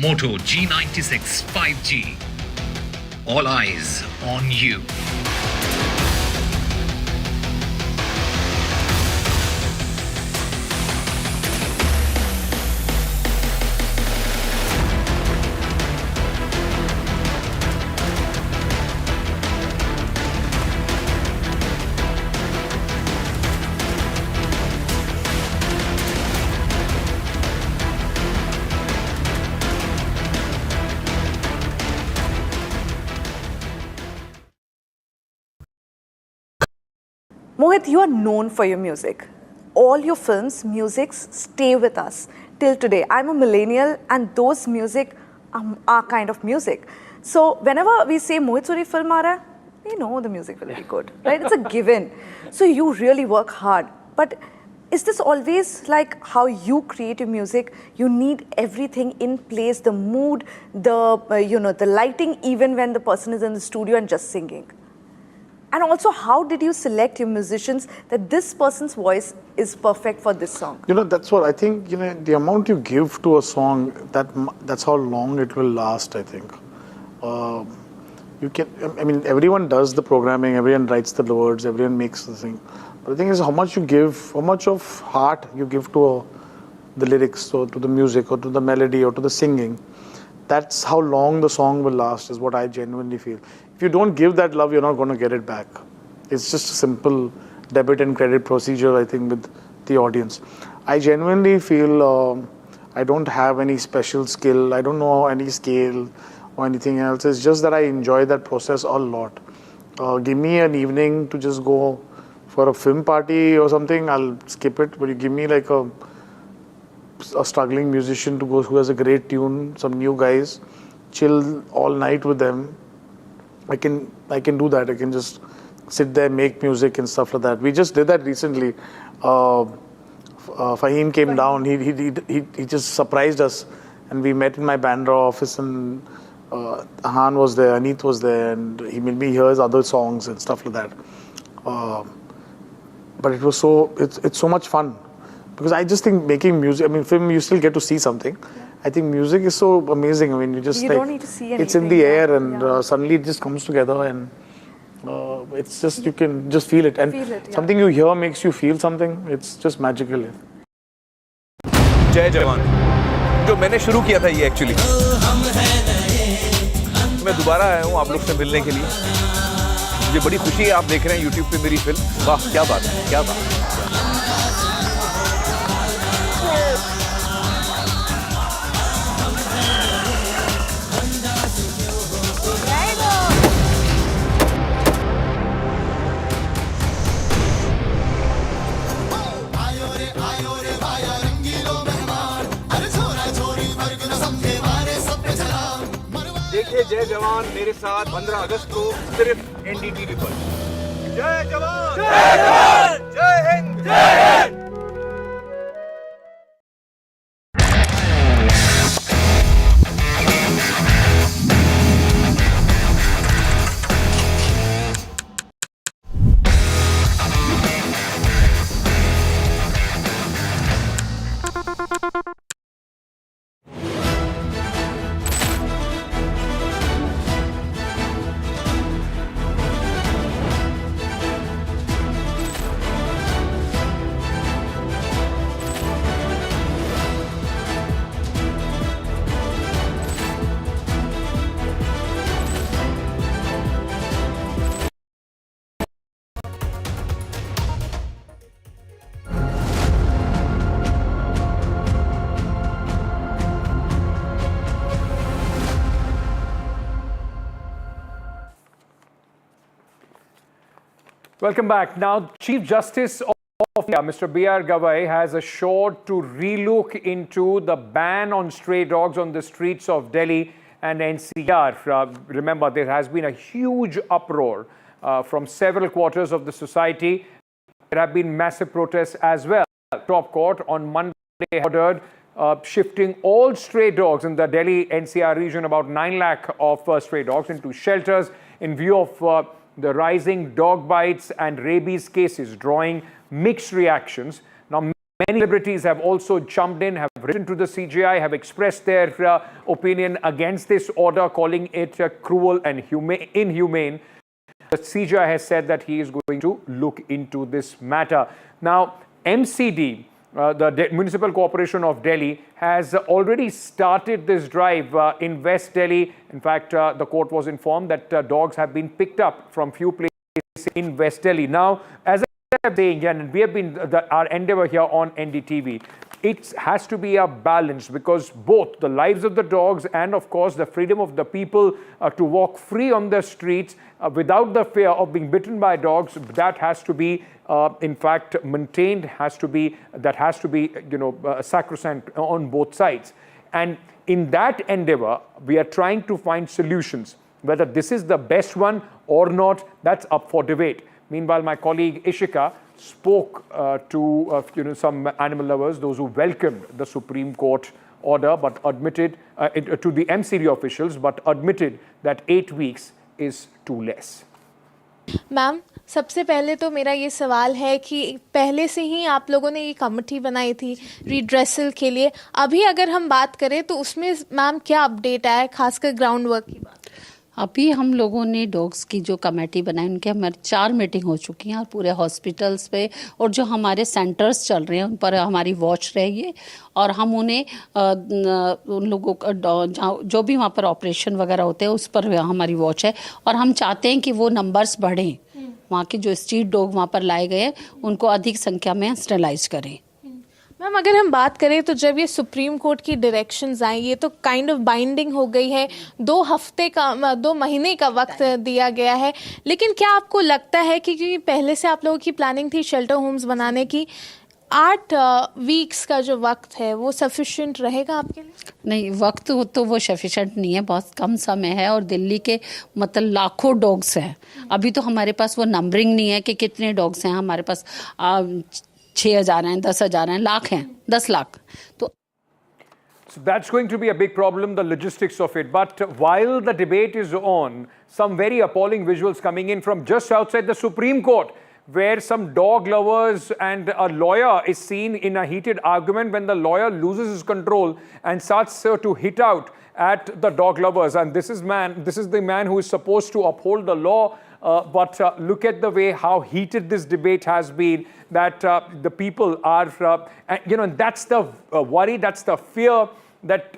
Moto G96 5G. All eyes on you. Mohit, you are known for your music. All your films, musics stay with us till today. I'm a millennial and those music are kind of music. So whenever we say Mohit Suri film aa raha hai, we know the music will be good, right? It's a given. So you really work hard. But is this always like how you create your music? You need everything in place, the mood, the lighting, even when the person is in the studio and just singing. And also, how did you select your musicians that this person's voice is perfect for this song? That's what I think, the amount you give to a song, that's how long it will last, I think. Everyone does the programming, everyone writes the words, everyone makes the thing. But the thing is how much you give, how much of heart you give to the lyrics or to the music or to the melody or to the singing. That's how long the song will last, is what I genuinely feel. If you don't give that love, you're not going to get it back. It's just a simple debit and credit procedure, I think, with the audience. I genuinely feel I don't have any special skill. I don't know any scale or anything else. It's just that I enjoy that process a lot. Give me an evening to just go for a film party or something, I'll skip it. But you give me like a struggling musician to go who has a great tune, some new guys, chill all night with them. I can do that. I can just sit there, make music and stuff like that. We just did that recently. Fahim came down. He just surprised us, and we met in my Bandra office, and Han was there, Aneet was there, and he made me hear his other songs and stuff like that. But it was it's so much fun, because I just think making music, I mean, film, you still get to see something. I think music is so amazing. I mean, you just don't need to see anything. It's in the air, and suddenly it just comes together, and it's just, you can just feel it. And something you hear makes you feel something. It's just magical. जय जवान, जो मैंने शुरू किया था ये actually, मैं दोबारा आया हूँ आप लोग से मिलने के लिए। मुझे बड़ी खुशी है, आप देख रहे हैं YouTube पे मेरी फिल्म। वाह, क्या बात है, क्या बात है। देखिए जय जवान मेरे साथ 15 अगस्त को सिर्फ NDTV पर। जय जवान, जय जवान, जय हिंद, जय Hind. Welcome back. Now, Chief Justice of India, Mr. B.R. Gavai, has assured to relook into the ban on stray dogs on the streets of Delhi and NCR. Remember, there has been a huge uproar from several quarters of the society. There have been massive protests as well. Top court on Monday ordered shifting all stray dogs in the Delhi NCR region, about 9 lakh of stray dogs, into shelters in view of the rising dog bites and rabies cases, drawing mixed reactions. Now, many celebrities have also jumped in, have written to the CJI, have expressed their opinion against this order, calling it cruel and inhumane. The CJI has said that he is going to look into this matter. Now, MCD, the Municipal Corporation of Delhi, has already started this drive in West Delhi. In fact, the court was informed that dogs have been picked up from few places in West Delhi. Now, as I'm saying, and we have been, our endeavor here on NDTV, it has to be a balance, because both the lives of the dogs and, of course, the freedom of the people to walk free on the streets without the fear of being bitten by dogs, that has to be, in fact, maintained, has to be, sacrosanct on both sides. And in that endeavor, we are trying to find solutions. Whether this is the best one or not, that's up for debate. Meanwhile, my colleague Ishika spoke to some animal lovers, those who welcomed the Supreme Court order, but admitted to the MCD officials, but admitted that 8 weeks is too less. Ma'am, सबसे पहले तो मेरा ये सवाल है कि पहले से ही आप लोगों ने ये कमेटी बनाई थी रिड्रेसल के लिए, अभी अगर हम बात करें तो उसमें मैम क्या अपडेट आया, खासकर ग्राउंड वर्क की बात? अभी हम लोगों ने डॉग्स की जो कमेटी बनाई, उनके हमारे 4 मीटिंग हो चुकी हैं, और पूरे हॉस्पिटल्स पे और जो हमारे सेंटर्स चल रहे हैं उन पर हमारी वॉच रहेगी, और हम उन्हें उन लोगों का जो भी वहाँ पर ऑपरेशन वगैरह होते हैं उस पर हमारी वॉच है, और हम चाहते हैं कि वो नंबर्स बढ़ें, वहाँ के जो स्ट्रीट डॉग वहाँ पर लाए गए हैं उनको अधिक संख्या में स्टरलाइज करें। मैम अगर हम बात करें तो जब ये सुप्रीम कोर्ट की डायरेक्शंस आई, ये तो काइंड ऑफ बाइंडिंग हो गई है, 2 महीने का वक्त दिया गया है, लेकिन क्या आपको लगता है कि पहले से आप लोगों की प्लानिंग थी शेल्टर होम्स बनाने की, 8 वीक्स का जो वक्त है वो सफिशिएंट रहेगा आपके लिए? नहीं, वक्त तो वो सफिशिएंट नहीं है, बहुत कम समय है और दिल्ली के मतलब लाखों डॉग्स हैं। अभी तो हमारे पास वो नंबरिंग नहीं है कि कितने डॉग्स हैं, हमारे पास 6,000 हैं, 10,000 हैं, लाख हैं, 10 लाख। तो So that's going to be a big problem, the logistics of it. But while the debate is on, some very appalling visuals coming in from just outside the Supreme Court, where some dog lovers and a lawyer is seen in a heated argument when the lawyer loses his control and starts to hit out at the dog lovers. And this is the man who is supposed to uphold the law. But look at the way how heated this debate has been, that the people are, and that's the worry, that's the fear, that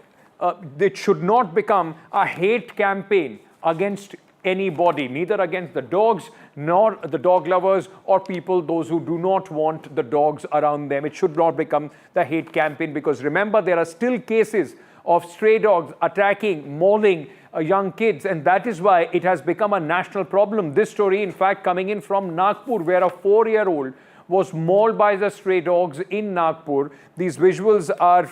it should not become a hate campaign against anybody, neither against the dogs nor the dog lovers or people, those who do not want the dogs around them. It should not become the hate campaign, because remember, there are still cases of stray dogs attacking, mauling young kids, and that is why it has become a national problem. This story, in fact, coming in from Nagpur, where a 4-year-old was mauled by the stray dogs in Nagpur. These visuals are,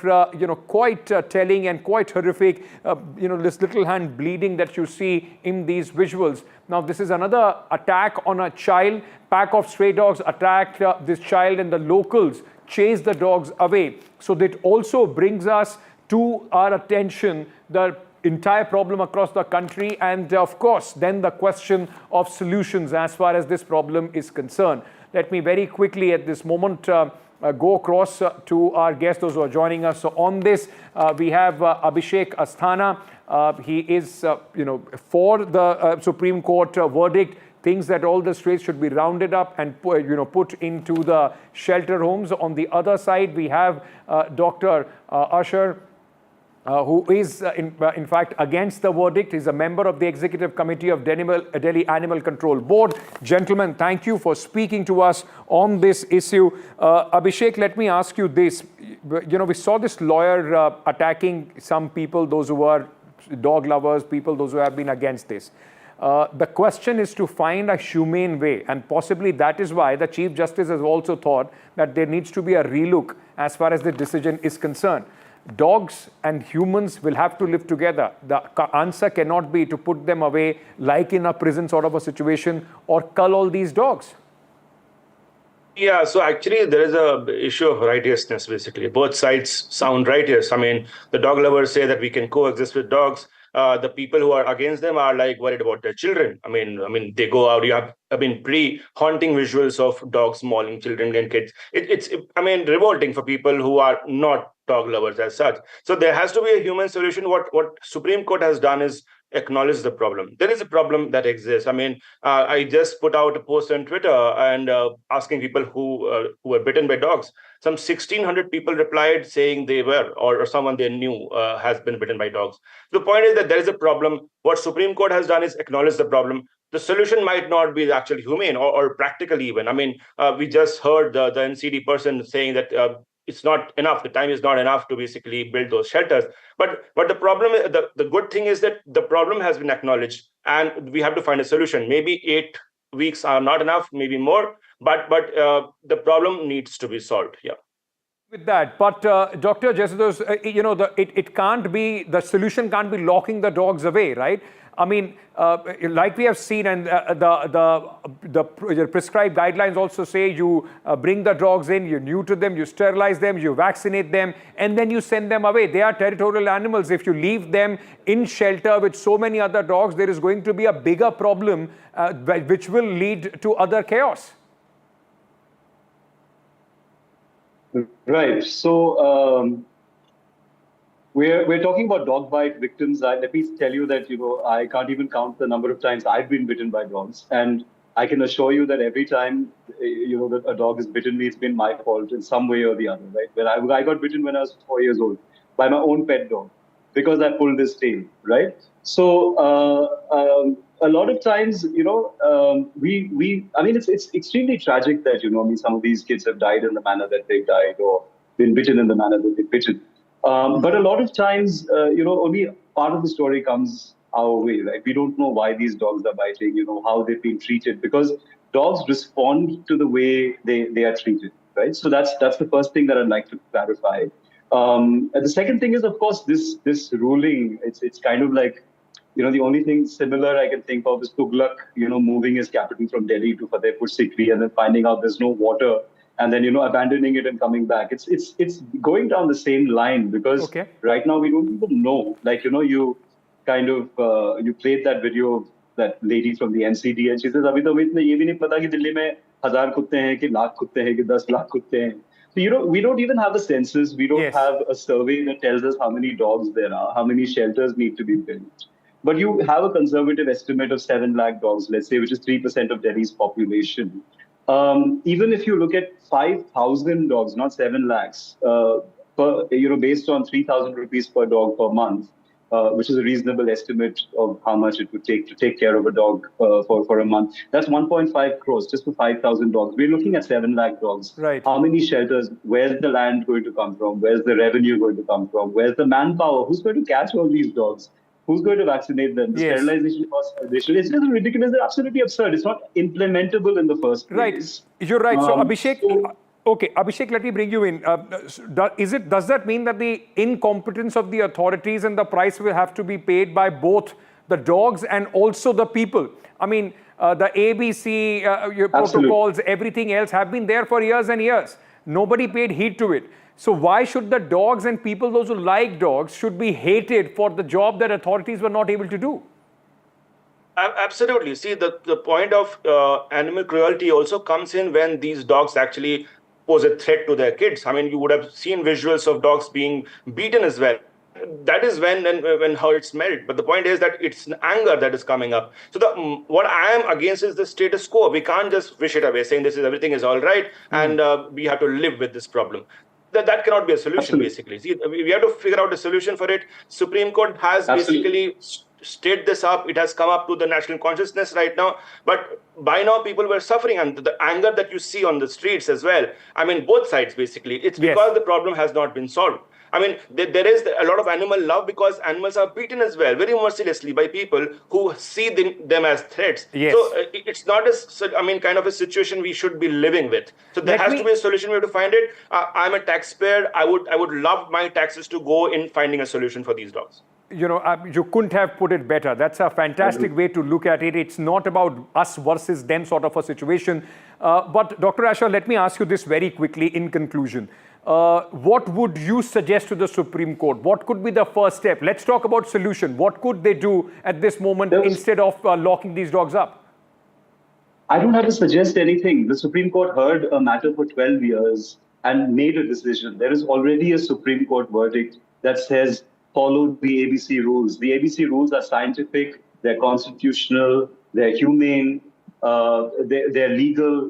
quite telling and quite horrific. This little hand bleeding that you see in these visuals. Now, this is another attack on a child. Pack of stray dogs attacked this child, and the locals chased the dogs away. So that also brings us to our attention the entire problem across the country, and of course, then the question of solutions as far as this problem is concerned. Let me very quickly at this moment go across to our guests, those who are joining us. So on this, we have Abhishek Asthana. He is, for the Supreme Court verdict, thinks that all the strays should be rounded up and put into the shelter homes. On the other side, we have Dr. Usher, who is in fact against the verdict. He's a member of the Executive Committee of Delhi Animal Control Board. Gentlemen, thank you for speaking to us on this issue. Abhishek, let me ask you this. We saw this lawyer attacking some people, those who are dog lovers, people, those who have been against this. The question is to find a humane way, and possibly that is why the Chief Justice has also thought that there needs to be a relook as far as the decision is concerned. Dogs and humans will have to live together. The answer cannot be to put them away like in a prison sort of a situation or cull all these dogs. Yeah, so actually there is a issue of righteousness, basically. Both sides sound righteous. I mean, the dog lovers say that we can coexist with dogs. The people who are against them are like worried about their children. I mean, they go out. You have, pretty haunting visuals of dogs mauling children and kids. It's revolting for people who are not dog lovers as such. So there has to be a human solution. What Supreme Court has done is acknowledge the problem. There is a problem that exists. I just put out a post on Twitter and asking people who were bitten by dogs. Some 1,600 people replied saying they were, or someone they knew has been bitten by dogs. The point is that there is a problem. What Supreme Court has done is acknowledge the problem. The solution might not be actually humane or practical even. We just heard the NCD person saying that it's not enough. The time is not enough to basically build those shelters. But the problem, the good thing is that the problem has been acknowledged, and we have to find a solution. Maybe 8 weeks are not enough, maybe more, but the problem needs to be solved. Yeah. With that, but Dr. Jesudus, it can't be, the solution can't be locking the dogs away, right? Like we have seen, and the prescribed guidelines also say you bring the dogs in, you neuter them, you sterilize them, you vaccinate them, and then you send them away. They are territorial animals. If you leave them in shelter with so many other dogs, there is going to be a bigger problem which will lead to other chaos. Right. So we're talking about dog bite victims. Let me tell you that I can't even count the number of times I've been bitten by dogs, and I can assure you that every time that a dog has bitten me, it's been my fault in some way or the other. Right? When I got bitten when I was 4 years old by my own pet dog because I pulled his tail. Right. So a lot of times, it's extremely tragic that some of these kids have died in the manner that they've died, or been bitten in the manner that they've bitten. But a lot of times, only part of the story comes our way, right? We don't know why these dogs are biting, how they've been treated, because dogs respond to the way they are treated, right? So that's the first thing that I'd like to clarify. And the second thing is, of course, this ruling. It's kind of like, the only thing similar I can think of is Tughlaq, moving his capital from Delhi to Fatehpur Sikri and then finding out there's no water and then, abandoning it and coming back. It's going down the same line because right now we don't even know. Like, you kind of, you played that video of that lady from the NCD and she says, "Abhi to itne ye bhi nahi pata ki Delhi mein 1000 kutte hain ki lakh kutte hain ki 10 lakh kutte hain." So, we don't even have a census. We don't have a survey that tells us how many dogs there are, how many shelters need to be built. But you have a conservative estimate of 7 lakh dogs, let's say, which is 3% of Delhi's population. Even if you look at 5,000 dogs, not 7 lakhs, based on 3,000 rupees per dog per month, which is a reasonable estimate of how much it would take to take care of a dog for a month. That's 1.5 crores just for 5,000 dogs. We're looking at 7 lakh dogs. Right. How many shelters? Where's the land going to come from? Where's the revenue going to come from? Where's the manpower? Who's going to catch all these dogs? Who's going to vaccinate them? The sterilization costs, it's just ridiculous. They're absolutely absurd. It's not implementable in the first place. Right. You're right. So, Abhishek, Abhishek, let me bring you in. Does that mean that the incompetence of the authorities and the price will have to be paid by both the dogs and also the people? I mean, the ABC protocols, everything else have been there for years and years. Nobody paid heed to it. So why should the dogs and people, those who like dogs, should be hated for the job that authorities were not able to do? Absolutely. See, the point of animal cruelty also comes in when these dogs actually pose a threat to their kids. I mean, you would have seen visuals of dogs being beaten as well. That is when hearts melt. But the point is that it's anger that is coming up. So what I am against is the status quo. We can't just wish it away, saying everything is all right, and we have to live with this problem. That cannot be a solution, basically. See, we have to figure out a solution for it. Supreme Court has basically state this up. It has come up to the national consciousness right now. But by now, people were suffering. And the anger that you see on the streets as well, I mean, both sides, basically, it's because the problem has not been solved. I mean, there is a lot of animal love because animals are beaten as well, very mercilessly by people who see them as threats. Yes. So it's not kind of a situation we should be living with. So there has to be a solution. We have to find it. I'm a taxpayer. I would love my taxes to go in finding a solution for these dogs. You couldn't have put it better. That's a fantastic way to look at it. It's not about us versus them sort of a situation. But Dr. Asher, let me ask you this very quickly in conclusion. What would you suggest to the Supreme Court? What could be the first step? Let's talk about solution. What could they do at this moment instead of locking these dogs up? I don't have to suggest anything. The Supreme Court heard a matter for 12 years and made a decision. There is already a Supreme Court verdict that says follow the ABC rules. The ABC rules are scientific, they're constitutional, they're humane, they're legal.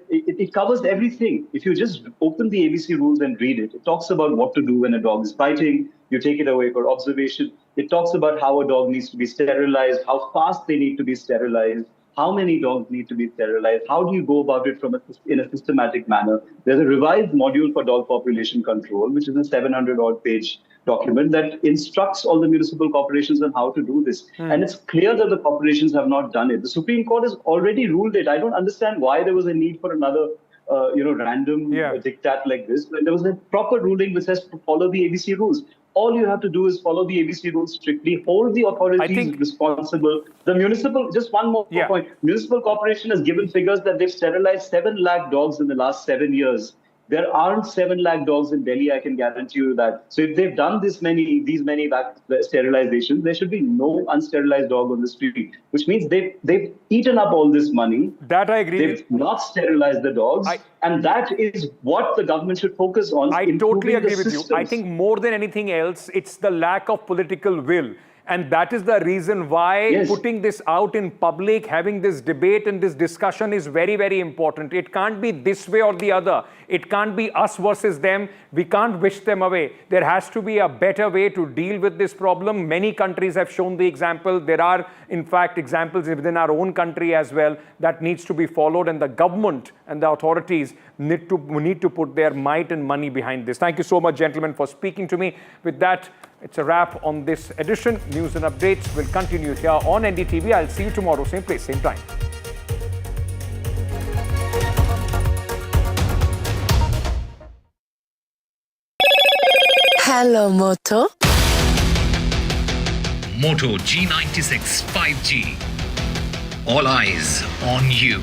It covers everything. If you just open the ABC rules and read it, it talks about what to do when a dog is biting. You take it away for observation. It talks about how a dog needs to be sterilized, how fast they need to be sterilized, how many dogs need to be sterilized, how do you go about it in a systematic manner. There's a revised module for dog population control, which is a 700-odd page document that instructs all the municipal corporations on how to do this. And it's clear that the corporations have not done it. The Supreme Court has already ruled it. I don't understand why there was a need for another random diktat like this. When there was a proper ruling which says to follow the ABC rules. All you have to do is follow the ABC rules strictly, hold the authorities responsible. The municipal, just one more point, municipal corporation has given figures that they've sterilized 7 lakh dogs in the last 7 years. There aren't 7 lakh dogs in Delhi, I can guarantee you that. So if they've done these many sterilizations, there should be no unsterilized dog on the street, which means they've eaten up all this money. That I agree with. They've not sterilized the dogs. And that is what the government should focus on. I totally agree with you. I think more than anything else, it's the lack of political will. And that is the reason why putting this out in public, having this debate and this discussion is very, very important. It can't be this way or the other. It can't be us versus them. We can't wish them away. There has to be a better way to deal with this problem. Many countries have shown the example. There are, in fact, examples within our own country as well that needs to be followed, and the government and the authorities need to put their might and money behind this. Thank you so much, gentlemen, for speaking to me. With that, it's a wrap on this edition. News and updates will continue here on NDTV. I'll see you tomorrow, same place, same time. Hello, Moto. Moto G96 5G. All eyes on you.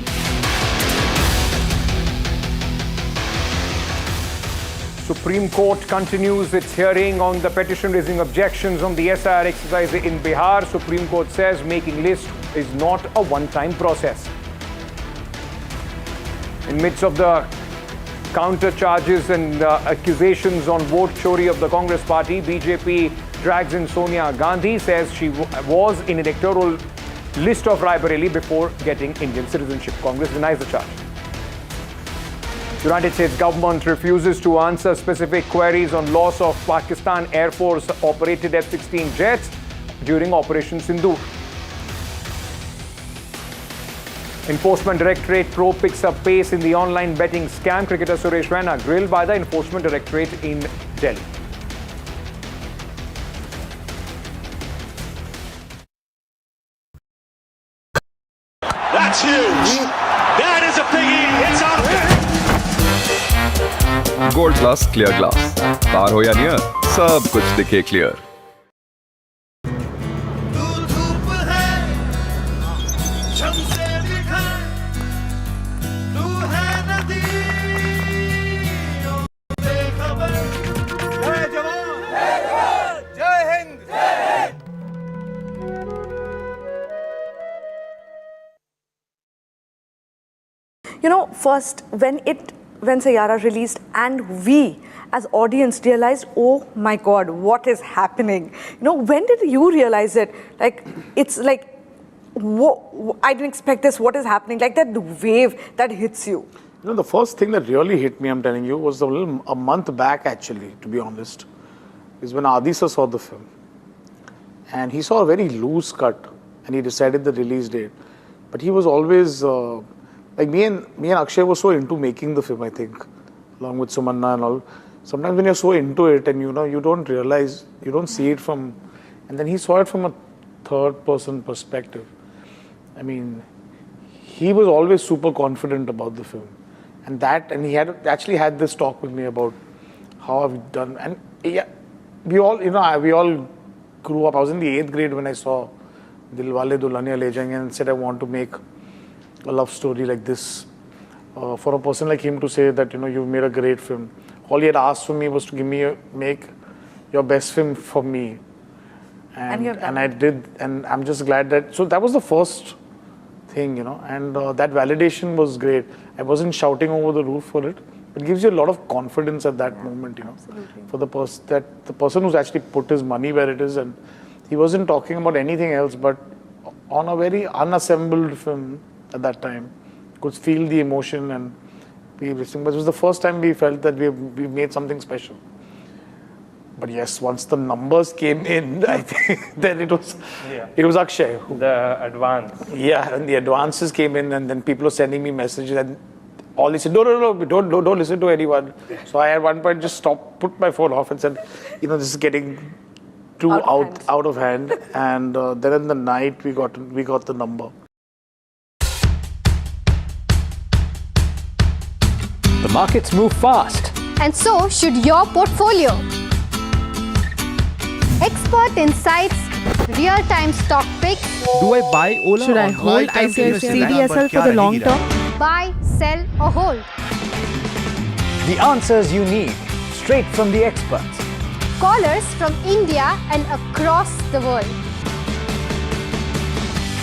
Supreme Court continues its hearing on the petition raising objections on the SIR exercise in Bihar. Supreme Court says making list is not a one-time process. In midst of the counter charges and accusations on vote chori of the Congress party, BJP drags in Sonia Gandhi, says she was in an electoral list of Raebareli before getting Indian citizenship. Congress denies the charge. United States government refuses to answer specific queries on loss of Pakistan Air Force operated F-16 jets during Operation Sindoor. Enforcement Directorate probe picks up pace in the online betting scam. Cricketer Suresh Raina grilled by the Enforcement Directorate in Delhi. That's huge. That is a biggie. It's out of it. Gold glass clear glass, पार हो या near, सब कुछ दिखे clear. You know, first, when Sayara released and we as audience realized, oh my God, what is happening? You know, when did you realize it? Like, it's like, I didn't expect this, what is happening? Like that wave that hits you. You know, the first thing that really hit me, I'm telling you, was a month back actually, to be honest, is when Adi sir saw the film. And he saw a very loose cut and he decided the release date. But he was always, like me and Akshay were so into making the film, I think, along with Sumanna and all. Sometimes when you're so into it and you know, you don't realize, you don't see it from, and then he saw it from a third person perspective. I mean, he was always super confident about the film. And he had actually had this talk with me about how I've done. And yeah, we all grew up. I was in the 8th grade when I saw Dilwale Dulhaniya Le Jayenge and said I want to make a love story like this. For a person like him to say that, you know, you've made a great film. All he had asked for me was to make your best film for me. And I did, and I'm just glad that, so that was the first thing, you know, and that validation was great. I wasn't shouting over the roof for it. It gives you a lot of confidence at that moment, you know, for the person who's actually put his money where it is, and he wasn't talking about anything else, but on a very unassembled film at that time, could feel the emotion and be listening. But it was the first time we felt that we made something special. But yes, once the numbers came in, I think then it was Akshay. The advance. Yeah, and the advances came in, and then people were sending me messages, and all they said, no, don't listen to anyone. So I at one point just put my phone off and said, you know, this is getting too out of hand. And then in the night we got the number. The markets move fast. And so should your portfolio. Expert insights, real-time stock picks. Do I buy Ola? Should I hold CDSL for the long term? Buy, sell or hold? The answers you need, straight from the experts. Callers from India and across the world.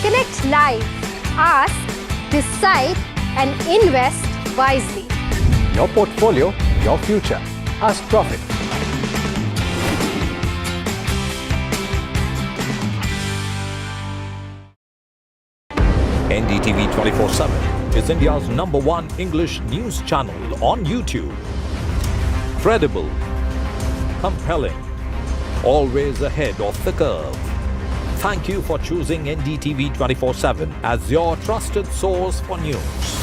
Connect live, ask, decide and invest wisely. Your portfolio, your future. Ask Profit. NDTV 24/7 is India's #1 English news channel on YouTube. Credible, compelling, always ahead of the curve. Thank you for choosing NDTV 24/7 as your trusted source for news.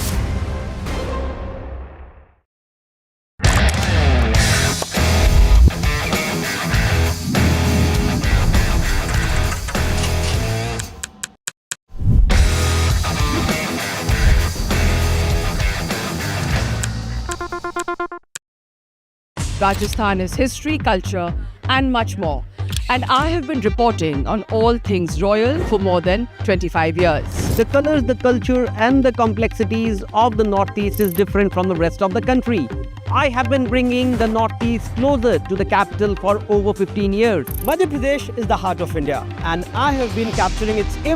Rajasthan is history, culture, and much more. And I have been reporting on all things royal for more than 25 years. The colors, the culture, and the complexities of the Northeast is different from the rest of the country. I have been bringing the Northeast closer to the capital for over 15 years. Madhya Pradesh is the heart of India, and I have been capturing its every